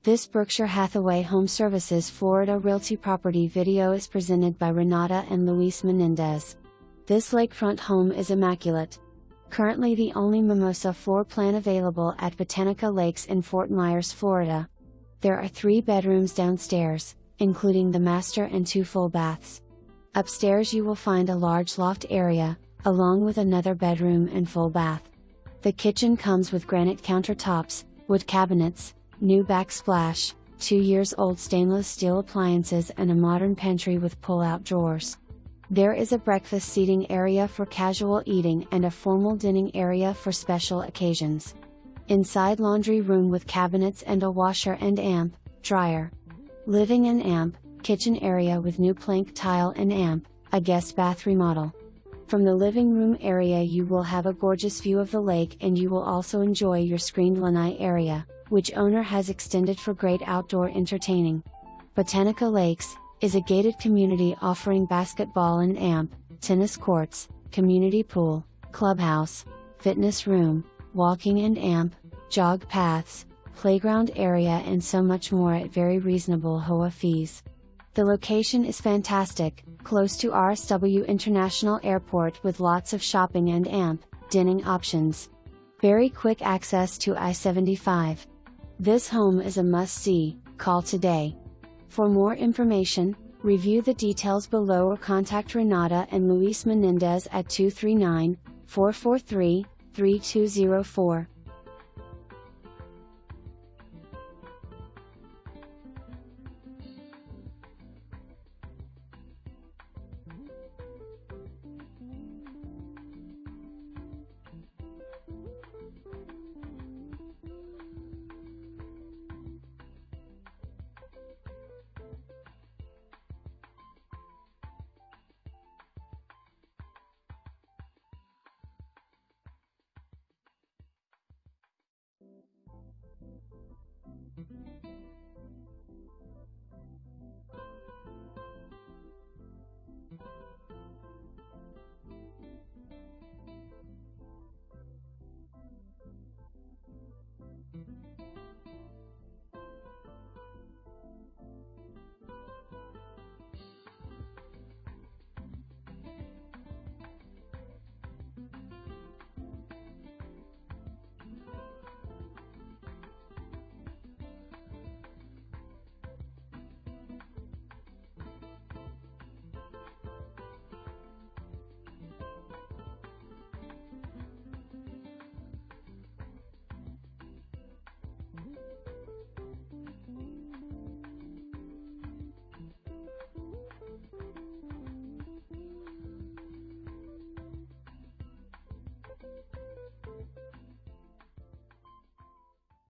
This Berkshire Hathaway HomeServices Florida Realty property video is presented by Renata and Luis Menendez. This lakefront home is immaculate. Currently the only Mimosa floor plan available at Botanica Lakes in Fort Myers, Florida. There are 3 bedrooms downstairs, including the master and 2 full baths. Upstairs you will find a large loft area, along with another bedroom and full bath. The kitchen comes with granite countertops, wood cabinets, new backsplash, 2 years old stainless steel appliances and a modern pantry with pull-out drawers. There is a breakfast seating area for casual eating and a formal dining area for special occasions. Inside laundry room with cabinets and a washer and amp, dryer. Living and amp, kitchen area with new plank tile and amp, a guest bath remodel. From the living room area you will have a gorgeous view of the lake and you will also enjoy your screened lanai area, which owner has extended for great outdoor entertaining. Botanica Lakes is a gated community offering basketball and amp, tennis courts, community pool, clubhouse, fitness room, walking and amp, jog paths, playground area and so much more at very reasonable HOA fees. The location is fantastic, close to RSW International Airport with lots of shopping and amp, dining options. Very quick access to I-75. This home is a must-see. Call today. For more information, review the details below or contact Renata and Luis Menendez at 239-443-3204.